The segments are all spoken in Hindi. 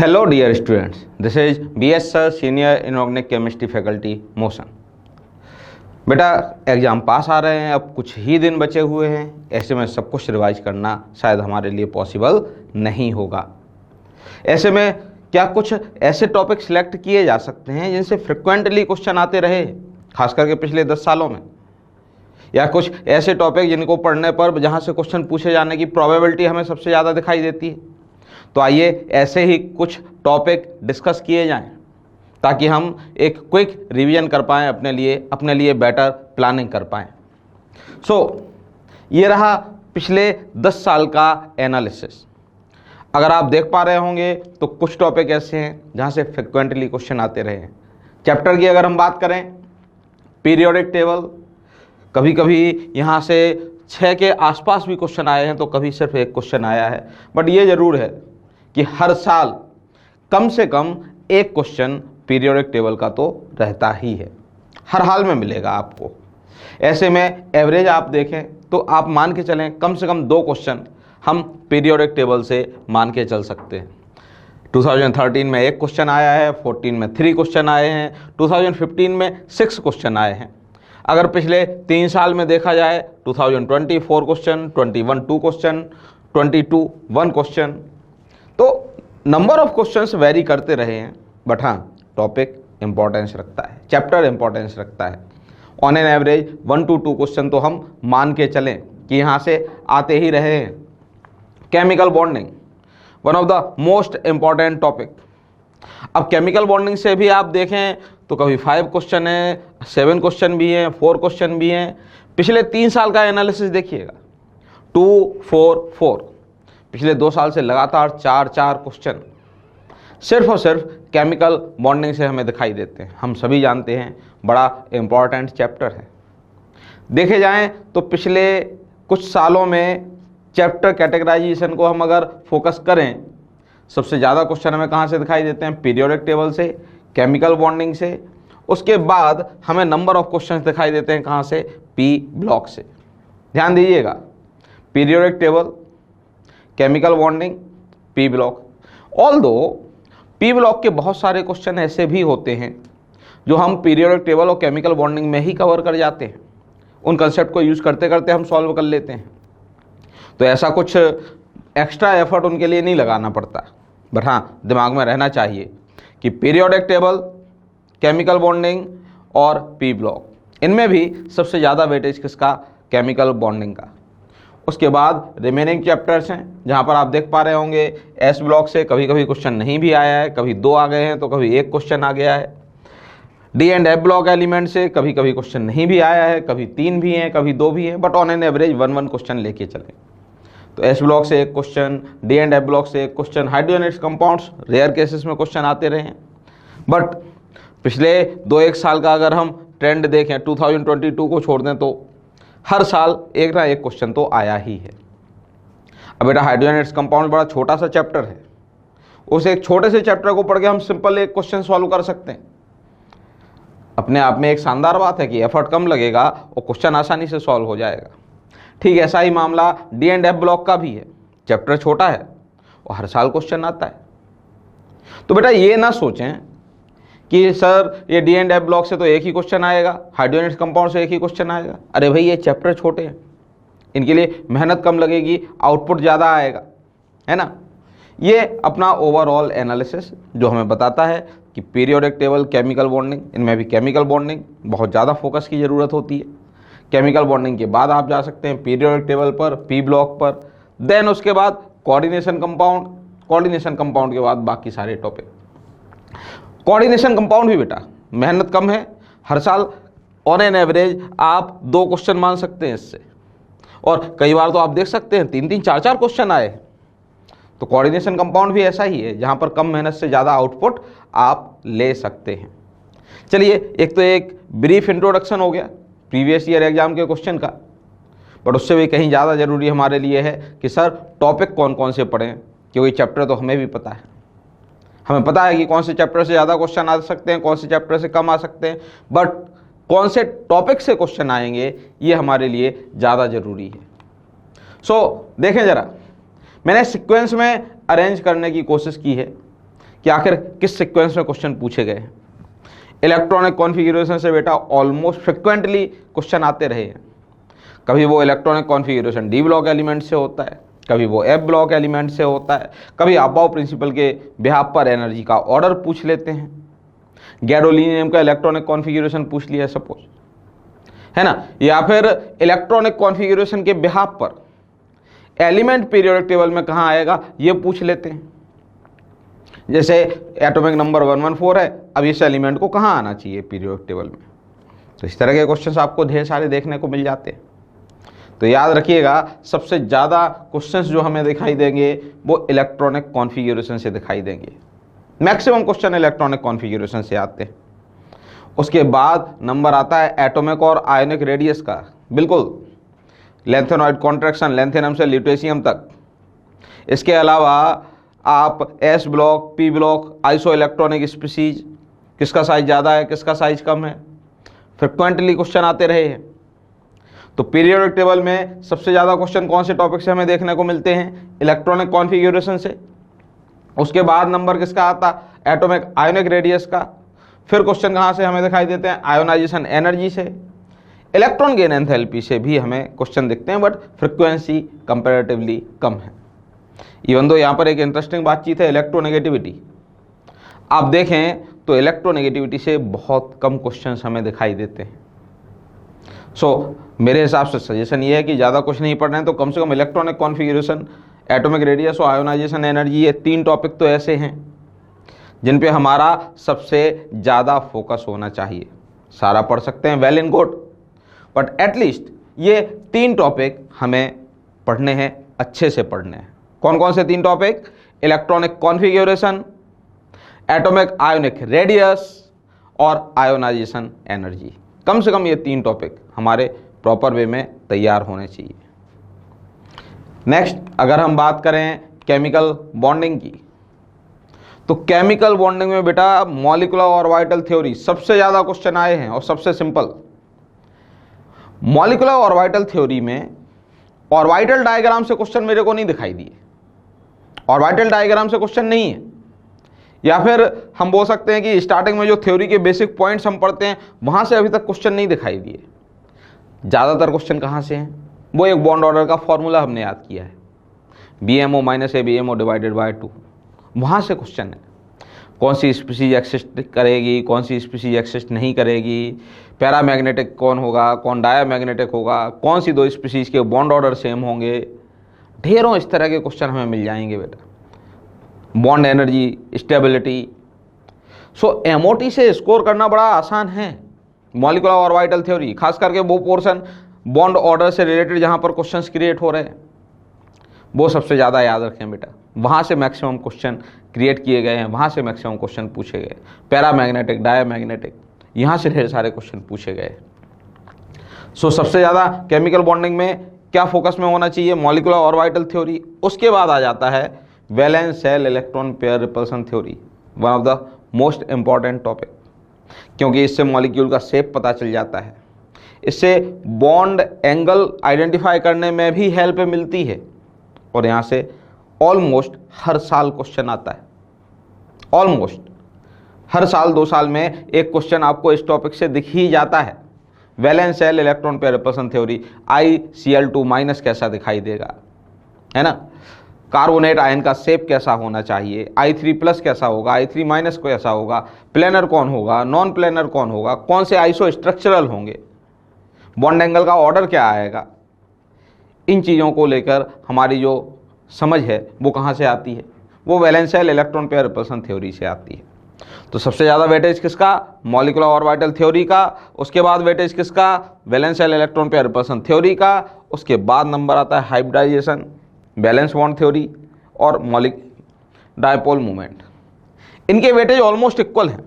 Hello dear students, this is BS Sir, Senior Inorganic Chemistry Faculty, motion. बेटा एग्ज़ाम पास आ रहे हैं, अब कुछ ही दिन बचे हुए हैं। ऐसे में सब कुछ रिवाइज करना शायद हमारे लिए पॉसिबल नहीं होगा। ऐसे में क्या कुछ ऐसे टॉपिक सिलेक्ट किए जा सकते हैं जिनसे फ्रिक्वेंटली क्वेश्चन आते रहे, खास करके पिछले 10 सालों में, या कुछ ऐसे टॉपिक जिनको पढ़ने पर जहाँ से क्वेश्चन पूछे जाने की प्रोबेबिलिटी हमें सबसे ज़्यादा दिखाई देती है। तो आइए ऐसे ही कुछ टॉपिक डिस्कस किए जाएं ताकि हम एक क्विक रिवीजन कर पाएँ, अपने लिए बेटर प्लानिंग कर पाएँ। ये रहा पिछले 10 साल का एनालिसिस। अगर आप देख पा रहे होंगे तो कुछ टॉपिक ऐसे हैं जहाँ से फ्रिक्वेंटली क्वेश्चन आते रहे हैं। चैप्टर की अगर हम बात करें, पीरियोडिक टेबल, कभी कभी यहाँ से 6 के आसपास भी क्वेश्चन आए हैं, तो कभी सिर्फ एक क्वेश्चन आया है। बट ये ज़रूर है कि हर साल कम से कम एक क्वेश्चन पीरियोडिक टेबल का तो रहता ही है, हर हाल में मिलेगा आपको। ऐसे में एवरेज आप देखें तो आप मान के चलें कम से कम 2 क्वेश्चन हम पीरियोडिक टेबल से मान के चल सकते हैं। 2013 में 1 क्वेश्चन आया है, 14 में 3 क्वेश्चन आए हैं, 2015 में 6 क्वेश्चन आए हैं। अगर पिछले 3 साल में देखा जाए, 2020 4 क्वेश्चन, 21 2 क्वेश्चन, 22 1 क्वेश्चन, तो नंबर ऑफ क्वेश्चंस वेरी करते रहे हैं। बट हाँ, टॉपिक इंपॉर्टेंस रखता है, चैप्टर इंपॉर्टेंस रखता है। On an average 1 to 2 question तो हम मान के चलें कि यहाँ से आते ही रहे हैं। Chemical bonding, one of the most important topic. अब केमिकल बॉन्डिंग से भी आप देखें तो कभी 5 क्वेश्चन है, 7 क्वेश्चन भी हैं, 4 क्वेश्चन भी हैं। पिछले 3 साल का एनालिसिस देखिएगा, 2 4 4। पिछले 2 साल से लगातार 4 क्वेश्चन सिर्फ और सिर्फ केमिकल बॉन्डिंग से हमें दिखाई देते हैं। हम सभी जानते हैं बड़ा इम्पॉर्टेंट चैप्टर है। देखे जाएं तो पिछले कुछ सालों में चैप्टर कैटेगराइजेशन को हम अगर फोकस करें, सबसे ज़्यादा क्वेश्चन हमें कहाँ से दिखाई देते हैं? पीरियोडिक टेबल से, केमिकल बॉन्डिंग से। उसके बाद हमें नंबर ऑफ क्वेश्चन दिखाई देते हैं कहाँ से? पी ब्लॉक से। ध्यान दीजिएगा, periodic table, chemical bonding, P block. Although P block के बहुत सारे क्वेश्चन ऐसे भी होते हैं जो हम पीरियोडिक टेबल और केमिकल बॉन्डिंग में ही कवर कर जाते हैं। उन कंसेप्ट को यूज़ करते करते हम सॉल्व कर लेते हैं, तो ऐसा कुछ एक्स्ट्रा एफर्ट उनके लिए नहीं लगाना पड़ता। बट हाँ, दिमाग में रहना चाहिए कि पीरियोडिक टेबल, केमिकल बॉन्डिंग और पी ब्लॉक, इनमें भी सबसे ज़्यादा वेटेज किसका? केमिकल बॉन्डिंग का। उसके बाद रिमेनिंग चैप्टर्स हैं जहाँ पर आप देख पा रहे होंगे एस ब्लॉक से कभी कभी क्वेश्चन नहीं भी आया है, कभी 2 आ गए हैं तो कभी 1 क्वेश्चन आ गया है। D and F block element से कभी कभी क्वेश्चन नहीं भी आया है, कभी 3 भी हैं, कभी 2 भी हैं। But on an average 1 question लेके चलें तो एस ब्लॉक से 1 question, D and F block से 1 क्वेश्चन। हाइड्रोजनेट्स कंपाउंड्स रेयर केसेस में क्वेश्चन आते रहे हैं। बट पिछले 2-1 साल का अगर हम ट्रेंड देखें, 2022 को छोड़ दें, तो हर साल एक ना एक क्वेश्चन तो आया ही है। अब बेटा हाइड्रोजनेट्स कंपाउंड बड़ा छोटा सा चैप्टर है, उस एक छोटे से चैप्टर को पढ़ के हम सिंपल एक क्वेश्चन सॉल्व कर सकते हैं। अपने आप में एक शानदार बात है कि एफर्ट कम लगेगा और क्वेश्चन आसानी से सॉल्व हो जाएगा। ठीक ऐसा ही मामला डी एंड एफ ब्लॉक का भी है। चैप्टर छोटा है और हर साल क्वेश्चन आता है। तो बेटा ये ना सोचें कि सर ये डी एंड एफ ब्लॉक से तो एक ही क्वेश्चन आएगा, हाइड्रोजनेट्स कंपाउंड से एक ही क्वेश्चन आएगा। अरे भाई, ये चैप्टर छोटे हैं, इनके लिए मेहनत कम लगेगी, आउटपुट ज़्यादा आएगा, है ना। ये अपना ओवरऑल एनालिसिस जो हमें बताता है कि पीरियोडिक टेबल, केमिकल बॉन्डिंग, इनमें भी केमिकल बॉन्डिंग बहुत ज़्यादा फोकस की ज़रूरत होती है। केमिकल बॉन्डिंग के बाद आप जा सकते हैं पीरियोडिक टेबल पर, पी ब्लॉक पर, देन उसके बाद कोऑर्डिनेशन कंपाउंड, कोऑर्डिनेशन कंपाउंड के बाद बाकी सारे टॉपिक। कोऑर्डिनेशन कंपाउंड भी बेटा मेहनत कम है, हर साल ऑन एन एवरेज आप 2 क्वेश्चन मान सकते हैं इससे, और कई बार तो आप देख सकते हैं 3-3 4-4 क्वेश्चन आए। तो कोऑर्डिनेशन कंपाउंड भी ऐसा ही है जहाँ पर कम मेहनत से ज़्यादा आउटपुट आप ले सकते हैं। चलिए, एक तो एक ब्रीफ इंट्रोडक्शन हो गया प्रीवियस ईयर एग्जाम के क्वेश्चन का, बट उससे भी कहीं ज़्यादा ज़रूरी हमारे लिए है कि सर टॉपिक कौन कौन से पढ़ें, क्योंकि चैप्टर तो हमें भी पता है। हमें पता है कि कौन से चैप्टर से ज़्यादा क्वेश्चन आ सकते हैं, कौन से चैप्टर से कम आ सकते हैं, बट कौन से टॉपिक से क्वेश्चन आएंगे ये हमारे लिए ज़्यादा ज़रूरी है। देखें ज़रा, मैंने सीक्वेंस में अरेंज करने की कोशिश की है कि आखिर किस सीक्वेंस में क्वेश्चन पूछे गए हैं। इलेक्ट्रॉनिक कॉन्फ़िगरेशन से बेटा ऑलमोस्ट फ्रिक्वेंटली क्वेश्चन आते रहे हैं। कभी वो electronic configuration D block element से होता है, कभी वो एफ ब्लॉक एलिमेंट से होता है, कभी अबाव प्रिंसिपल के बिहाफ पर एनर्जी का ऑर्डर पूछ लेते हैं। गैडोलीनियम का इलेक्ट्रॉनिक कॉन्फ़िगरेशन पूछ लिया सपोज, है ना, या फिर इलेक्ट्रॉनिक कॉन्फ़िगरेशन के बिहाफ पर एलिमेंट पीरियोडिक टेबल में कहाँ आएगा ये पूछ लेते हैं। जैसे एटॉमिक नंबर 114 है, अब इस एलिमेंट को कहाँ आना चाहिए पीरियोडिक टेबल में। तो इस तरह के क्वेश्चंस आपको ढेर सारे देखने को मिल जाते हैं। तो याद रखिएगा, सबसे ज़्यादा क्वेश्चंस जो हमें दिखाई देंगे वो इलेक्ट्रॉनिक कॉन्फ़िगरेशन से दिखाई देंगे। मैक्सिमम क्वेश्चन इलेक्ट्रॉनिक कॉन्फ़िगरेशन से आते हैं। उसके बाद नंबर आता है एटॉमिक और आयोनिक रेडियस का, बिल्कुल लेंथेनॉइड कॉन्ट्रैक्शन, लेंथेनम से ल्यूटेशियम तक। इसके अलावा आप S block, P block, iso electronic species, किसका साइज ज़्यादा है, किसका साइज कम है, फ्रिक्वेंटली क्वेश्चन आते रहे हैं। तो पीरियोडिक टेबल में सबसे ज़्यादा क्वेश्चन कौन से टॉपिक से हमें देखने को मिलते हैं, इलेक्ट्रॉनिक कॉन्फ़िगरेशन से। उसके बाद नंबर किसका आता, एटॉमिक आयोनिक रेडियस का। फिर क्वेश्चन कहाँ से हमें दिखाई देते हैं, आयोनाइजेशन एनर्जी से। इलेक्ट्रॉन गेन एंथैल्पी से भी हमें क्वेश्चन दिखते हैं, बट फ्रिक्वेंसी कंपैरेटिवली कम है। इवन दो यहाँ पर एक इंटरेस्टिंग बातचीत है, इलेक्ट्रोनेगेटिविटी। आप देखें तो इलेक्ट्रोनेगेटिविटी से बहुत कम क्वेश्चंस हमें दिखाई देते हैं। मेरे हिसाब से सजेशन ये है कि ज़्यादा कुछ नहीं पढ़ना है तो कम से कम इलेक्ट्रॉनिक कॉन्फ़िगरेशन, एटॉमिक रेडियस और आयोनाइजेशन एनर्जी, ये 3 टॉपिक तो ऐसे हैं जिन पे हमारा सबसे ज़्यादा फोकस होना चाहिए। सारा पढ़ सकते हैं, well and good, but at least ये 3 टॉपिक हमें पढ़ने हैं, अच्छे से पढ़ने हैं। कौन कौन से 3 topic, electronic configuration, atomic ionic radius और आयोनाइजेशन एनर्जी। कम से कम ये 3 टॉपिक हमारे प्रॉपर वे में तैयार होने चाहिए। नेक्स्ट, अगर हम बात करें केमिकल बॉन्डिंग की, तो केमिकल बॉन्डिंग में बेटा मॉलिक्यूलर ऑर्बिटल थ्योरी सबसे ज़्यादा क्वेश्चन आए हैं और सबसे सिंपल। मॉलिक्यूलर ऑर्बिटल थ्योरी में ऑर्बिटल डायग्राम से क्वेश्चन मेरे को नहीं दिखाई दिए, ऑर्बिटल डायग्राम से क्वेश्चन नहीं है। या फिर हम बोल सकते हैं कि स्टार्टिंग में जो थ्योरी के बेसिक पॉइंट्स हम पढ़ते हैं वहाँ से अभी तक क्वेश्चन नहीं दिखाई दिए। ज़्यादातर क्वेश्चन कहाँ से हैं, वो एक बॉन्ड ऑर्डर का फॉर्मूला हमने याद किया है, BMO - ABMO डिवाइडेड बाय 2, वहाँ से क्वेश्चन है। कौन सी स्पीसीज एक्सिस्ट करेगी, कौन सी स्पीसीज एक्सिस्ट नहीं करेगी, पैरामैग्नेटिक कौन होगा, कौन डायामैग्नेटिक होगा, कौन सी 2 स्पीसीज के बॉन्ड ऑर्डर सेम होंगे, ढेरों इस तरह के क्वेश्चन हमें मिल जाएंगे बेटा। Bond energy, stability. MOT से स्कोर करना बड़ा आसान है मॉलिक्यूलर ऑर्बिटल थ्योरी, खास करके वो पोर्शन बॉन्ड ऑर्डर से रिलेटेड जहाँ पर क्वेश्चंस क्रिएट हो रहे हैं, वो सबसे ज़्यादा याद रखें बेटा। वहाँ से मैक्सिमम क्वेश्चन क्रिएट किए गए हैं, वहाँ से मैक्सिमम क्वेश्चन पूछे गए। पैरामैग्नेटिक, डायामैग्नेटिक, यहाँ से ढेर सारे क्वेश्चन पूछे गए। सबसे ज़्यादा केमिकल बॉन्डिंग में क्या फोकस में होना चाहिए, मॉलिक्यूलर ऑर्बिटल थ्योरी। उसके बाद आ जाता है valence shell electron pair repulsion theory, one of the most important topic, क्योंकि इससे मॉलिक्यूल का शेप पता चल जाता है, इससे बॉन्ड एंगल आइडेंटिफाई करने में भी हेल्प मिलती है। और यहाँ से ऑलमोस्ट हर साल क्वेश्चन आता है, ऑलमोस्ट हर साल 2 साल में एक क्वेश्चन आपको इस टॉपिक से दिख ही जाता है। Valence shell electron pair repulsion theory, ICl2- कैसा दिखाई देगा, है ना, कार्बोनेट आयन का शेप कैसा होना चाहिए, I3+ कैसा होगा, I3- कैसा होगा, प्लेनर कौन होगा, नॉन प्लेनर कौन होगा, कौन से आइसो स्ट्रक्चरल होंगे, बॉन्ड एंगल का ऑर्डर क्या आएगा। इन चीज़ों को लेकर हमारी जो समझ है वो कहाँ से आती है, वो valence shell electron pair repulsion theory से आती है। तो सबसे ज़्यादा वेटेज किसका, मॉलिक्यूलर ऑर्बिटल थ्योरी का। उसके बाद वेटेज किसका, valence shell electron pair repulsion theory का। उसके बाद नंबर आता है हाइब्रिडाइजेशन, बैलेंस बॉन्ड थ्योरी और मॉलिक डायपोल मूवमेंट। इनके वेटेज ऑलमोस्ट इक्वल हैं।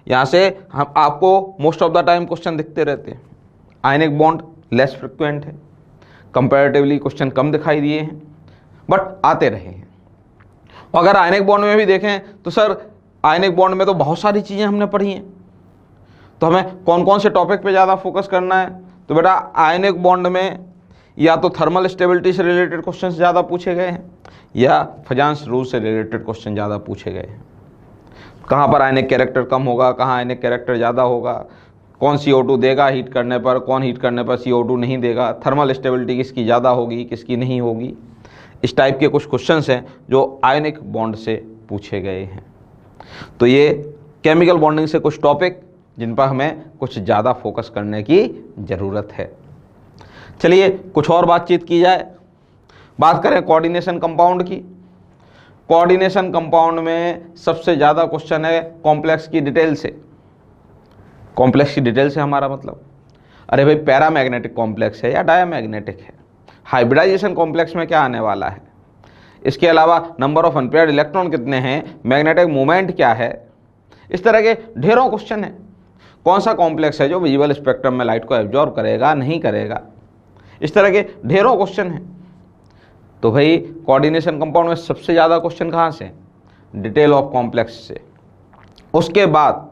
यहाँ से हम आपको most of the time question दिखते रहते हैं। आयनिक बॉन्ड लेस फ्रिक्वेंट है, कंपैरेटिवली क्वेश्चन कम दिखाई दिए हैं, बट आते रहे हैं। अगर आयनिक बॉन्ड में भी देखें तो सर आयनिक बॉन्ड में तो बहुत सारी चीज़ें हमने पढ़ी हैं, तो हमें कौन कौन से टॉपिक पे ज़्यादा फोकस करना है। तो बेटा आयनिक बॉन्ड में या तो थर्मल स्टेबिलिटी से रिलेटेड क्वेश्चन ज़्यादा पूछे गए हैं या फजांस रूल से रिलेटेड क्वेश्चन ज़्यादा पूछे गए हैं। कहाँ पर आयनिक कैरेक्टर कम होगा, कहाँ आयनिक कैरेक्टर ज़्यादा होगा, कौन CO2 देगा हीट करने पर, कौन हीट करने पर CO2 नहीं देगा, थर्मल स्टेबिलिटी किसकी ज़्यादा होगी किसकी नहीं होगी। इस टाइप के कुछ क्वेश्चंस हैं जो आयनिक बॉन्ड से पूछे गए हैं। तो ये केमिकल बॉन्डिंग से कुछ टॉपिक जिन पर हमें कुछ ज़्यादा फोकस करने की ज़रूरत है। चलिए कुछ और बातचीत की जाए। बात करें कोऑर्डिनेशन कंपाउंड की। कोऑर्डिनेशन कंपाउंड में सबसे ज़्यादा क्वेश्चन है कॉम्प्लेक्स की डिटेल से। कॉम्प्लेक्स की डिटेल से हमारा मतलब, अरे भाई पैरामैग्नेटिक कॉम्प्लेक्स है या डायामैग्नेटिक है, हाइब्रिडाइजेशन कॉम्प्लेक्स में क्या आने वाला है, इसके अलावा नंबर ऑफ अनपेयर्ड इलेक्ट्रॉन कितने हैं, मैग्नेटिक मोमेंट क्या है, इस तरह के ढेरों क्वेश्चन हैं। कौन सा कॉम्प्लेक्स है जो विजुअल स्पेक्ट्रम में लाइट को एब्जॉर्ब करेगा नहीं करेगा, इस तरह के ढेरों क्वेश्चन हैं। तो भाई कोऑर्डिनेशन कंपाउंड में सबसे ज़्यादा क्वेश्चन कहाँ से, डिटेल ऑफ कॉम्प्लेक्स से। उसके बाद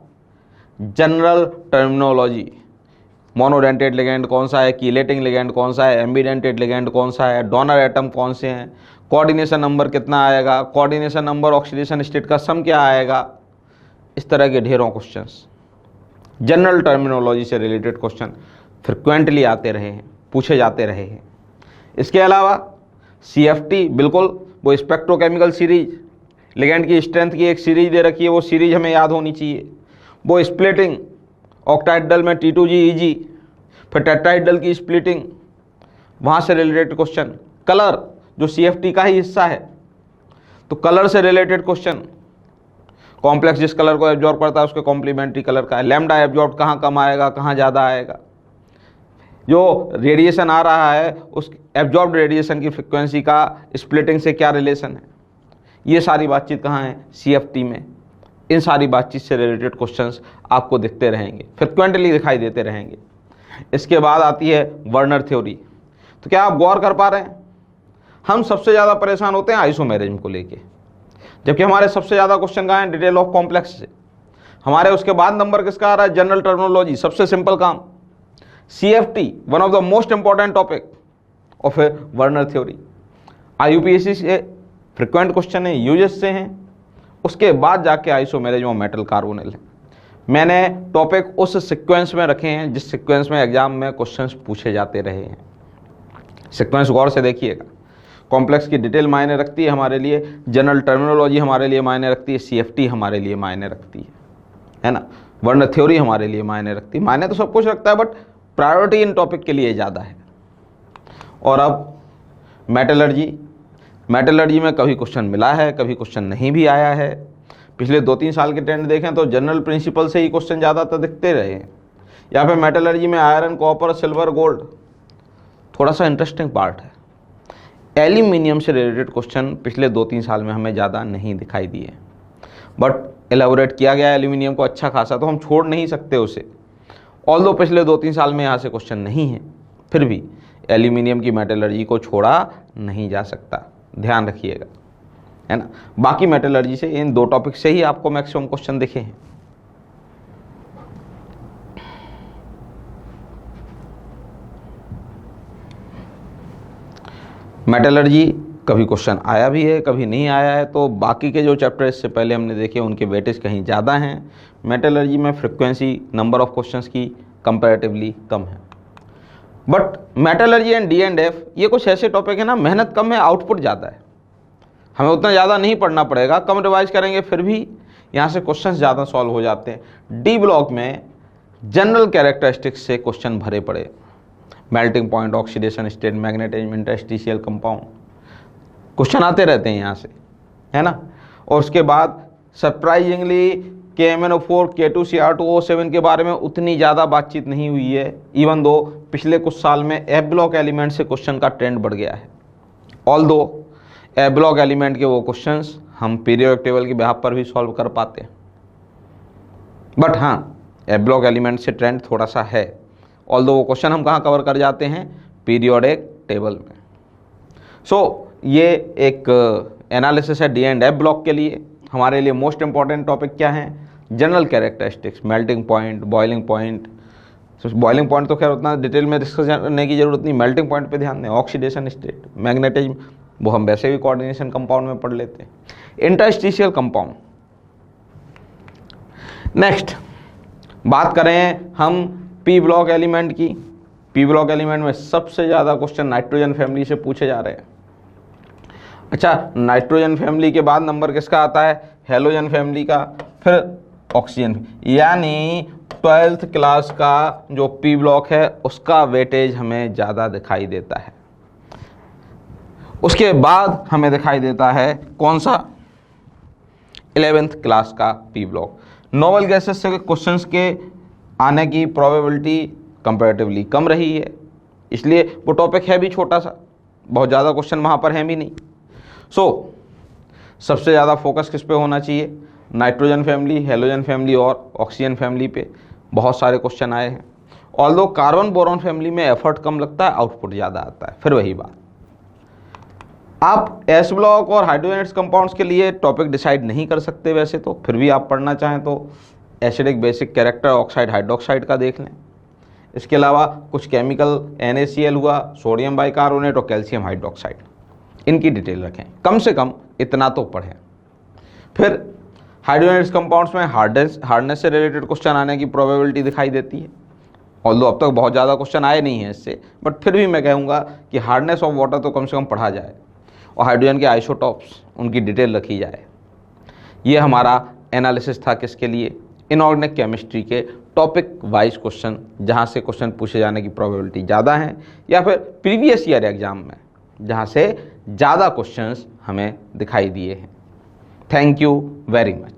जनरल टर्मिनोलॉजी, मोनोडेंटेड लिगेंड कौन सा है, कीलेटिंग लिगेंड कौन सा है, एम्बीडेंटेड लिगेंड कौन सा है, डोनर एटम कौन से हैं, कोऑर्डिनेशन नंबर कितना आएगा, कोऑर्डिनेशन नंबर ऑक्सीडेशन स्टेट का सम क्या आएगा, इस तरह के ढेरों क्वेश्चंस जनरल टर्मिनोलॉजी से रिलेटेड क्वेश्चन फ्रिक्वेंटली आते रहे हैं, पूछे जाते रहे हैं। इसके अलावा CFT, बिल्कुल वो स्पेक्ट्रोकेमिकल सीरीज, लिगेंड की स्ट्रेंथ की एक सीरीज दे रखी है, वो सीरीज हमें याद होनी चाहिए। वो स्प्लिटिंग ऑक्टाइडल में T2G, फिर टेट्राइडल की स्प्लिटिंग, वहाँ से रिलेटेड क्वेश्चन। कलर जो CFT का ही हिस्सा है, तो कलर से रिलेटेड क्वेश्चन, कॉम्प्लेक्स जिस कलर को एब्जॉर्ब करता है उसके कॉम्प्लीमेंट्री कलर का है, लैम्डा एब्जॉर्ब कहाँ कम आएगा कहाँ ज़्यादा आएगा, जो रेडिएशन आ रहा है उस एब्जॉर्ब्ड रेडिएशन की फ्रिक्वेंसी का स्प्लिटिंग से क्या रिलेशन है, ये सारी बातचीत कहाँ है, CFT में। इन सारी बातचीत से रिलेटेड क्वेश्चंस आपको दिखते रहेंगे, फ्रिक्वेंटली दिखाई देते रहेंगे। इसके बाद आती है वर्नर थ्योरी। तो क्या आप गौर कर पा रहे हैं, हम सबसे ज़्यादा परेशान होते हैं आइसोमेरिज्म को लेके, जबकि हमारे सबसे ज़्यादा क्वेश्चन कहाँ हैं, डिटेल ऑफ कॉम्प्लेक्स से। हमारे उसके बाद नंबर किसका आ रहा है, जनरल टर्मिनोलॉजी, सबसे सिंपल काम। CFT one of the most important topic of A Werner theory, IUPAC से फ्रिक्वेंट क्वेश्चन है, यूजेस से हैं। उसके बाद जाके आइसोमेरिज्म और मेटल कार्बोनिल है। मैंने टॉपिक उस सीक्वेंस में रखे हैं जिस सीक्वेंस में एग्जाम में क्वेश्चंस पूछे जाते रहे हैं। सीक्वेंस गौर से देखिएगा। कॉम्प्लेक्स की डिटेल मायने रखती है हमारे लिए, जनरल टर्मिनोलॉजी हमारे लिए मायने रखती है, CFT हमारे लिए मायने रखती है ना, वर्नर थ्योरी हमारे लिए मायने रखती है। मायने तो सब कुछ रखता है, बट प्रायोरिटी इन टॉपिक के लिए ज़्यादा है। और अब मेटलर्जी। मेटलर्जी में कभी क्वेश्चन मिला है, कभी क्वेश्चन नहीं भी आया है। पिछले 2-3 साल के ट्रेंड देखें तो जनरल प्रिंसिपल से ही क्वेश्चन ज़्यादातर दिखते रहे हैं। यहाँ पे मेटलर्जी में आयरन, कॉपर, सिल्वर, गोल्ड थोड़ा सा इंटरेस्टिंग पार्ट है। एल्यूमिनियम से रिलेटेड क्वेश्चन पिछले 2-3 साल में हमें ज़्यादा नहीं दिखाई दिए, बट एलेबोरेट किया गया एल्यूमिनियम को अच्छा खासा, तो हम छोड़ नहीं सकते उसे। ऑल्दो पिछले 2-3 साल में यहाँ से क्वेश्चन नहीं है, फिर भी एल्यूमिनियम की मेटलर्जी को छोड़ा नहीं जा सकता, ध्यान रखिएगा, है ना। बाकी मेटलर्जी से इन 2 टॉपिक से ही आपको मैक्सिमम क्वेश्चन दिखे हैं। मेटलर्जी कभी क्वेश्चन आया भी है, कभी नहीं आया है, तो बाकी के जो चैप्टर इससे पहले हमने देखे उनके वेटेज कहीं ज़्यादा हैं। मेटलर्जी में फ्रिक्वेंसी नंबर ऑफ क्वेश्चंस की कंपैरेटिवली कम है। बट मेटलर्जी एंड D&F ये कुछ ऐसे टॉपिक है ना, मेहनत कम है, आउटपुट ज़्यादा है। हमें उतना ज़्यादा नहीं पढ़ना पड़ेगा, कम रिवाइज करेंगे फिर भी यहाँ से क्वेश्चंस ज़्यादा सॉल्व हो जाते हैं। D ब्लॉक में जनरल कैरेक्टरिस्टिक्स से क्वेश्चन भरे पड़े, melting point, oxidation state, magnetism, interstitial compound, question आते रहते हैं यहाँ से, है ना। और उसके बाद सरप्राइजिंगली KMnO4, K2Cr2O7 के बारे में उतनी ज़्यादा बातचीत नहीं हुई है, इवन दो पिछले कुछ साल में F ब्लॉक एलिमेंट से क्वेश्चन का ट्रेंड बढ़ गया है। ऑल दो F ब्लॉक एलिमेंट के वो क्वेश्चंस हम पीरियोडिक टेबल के बिहाफ पर भी सॉल्व कर पाते हैं, बट हाँ F ब्लॉक एलिमेंट से ट्रेंड थोड़ा सा है। ऑल दो वो क्वेश्चन हम कहाँ कवर कर जाते हैं, पीरियोडिक टेबल में। सो ये एक एनालिसिस है D&F ब्लॉक के लिए। हमारे लिए मोस्ट इंपॉर्टेंट टॉपिक क्या है, general characteristics, melting point, boiling point. Boiling point तो खैर उतना डिटेल में डिस्कस करने की जरूरत नहीं, मेल्टिंग पॉइंट पे ध्यान दें। ऑक्सीडेशन स्टेट, मैग्नेटिज्म, वो हम वैसे भी कोऑर्डिनेशन कंपाउंड में पढ़ लेते हैं। इंटरस्टिशियल कंपाउंड, नेक्स्ट बात करें हम पी ब्लॉक एलिमेंट की। पी ब्लॉक एलिमेंट में सबसे ज़्यादा क्वेश्चन नाइट्रोजन फैमिली से पूछे जा रहे हैं। अच्छा, नाइट्रोजन फैमिली के बाद नंबर किसका आता है? हेलोजन फैमिली का, फिर ऑक्सीजन। यानी 12th क्लास का जो पी ब्लॉक है उसका वेटेज हमें ज़्यादा दिखाई देता है। उसके बाद हमें दिखाई देता है कौन सा? 11th क्लास का पी ब्लॉक। नोबल गैसेस से क्वेश्चंस के आने की प्रोबेबिलिटी कंपैरेटिवली कम रही है, इसलिए वो टॉपिक है भी छोटा सा, बहुत ज़्यादा क्वेश्चन वहाँ पर हैं भी नहीं। सो सबसे ज़्यादा फोकस किस पे होना चाहिए? नाइट्रोजन फैमिली, हेलोजन फैमिली और ऑक्सीजन फैमिली पे बहुत सारे क्वेश्चन आए हैं। ऑल्दो कार्बन बोरॉन फैमिली में एफर्ट कम लगता है, आउटपुट ज़्यादा आता है। फिर वही बात, आप एस ब्लॉक और हाइड्रोजनेट्स कंपाउंड्स के लिए टॉपिक डिसाइड नहीं कर सकते वैसे तो, फिर भी आप पढ़ना चाहें तो acidic basic character oxide hydroxide का देख लें। इसके अलावा कुछ केमिकल NaCl हुआ, सोडियम बाइकार्बोनेट और कैल्शियम हाइड्रोक्साइड, इनकी डिटेल रखें, कम से कम इतना तो पढ़ें। फिर हाइड्रोजनेट्स कंपाउंड्स में हार्डनेस से रिलेटेड क्वेश्चन आने की प्रोबेबिलिटी दिखाई देती है। ऑल्दो अब तक बहुत ज़्यादा क्वेश्चन आए नहीं हैं इससे, बट फिर भी मैं कहूँगा कि हार्डनेस ऑफ वाटर तो कम से कम पढ़ा जाए और हाइड्रोजन के आइसोटॉप्स उनकी डिटेल रखी जाए। ये हमारा एनालिसिस था किसके लिए? इनऑर्गेनिक केमिस्ट्री के टॉपिक वाइज क्वेश्चन, जहाँ से क्वेश्चन पूछे जाने की प्रोबेबिलिटी ज़्यादा है, या फिर प्रीवियस ईयर एग्जाम में जहाँ से ज़्यादा क्वेश्चंस हमें दिखाई दिए हैं। Thank you very much.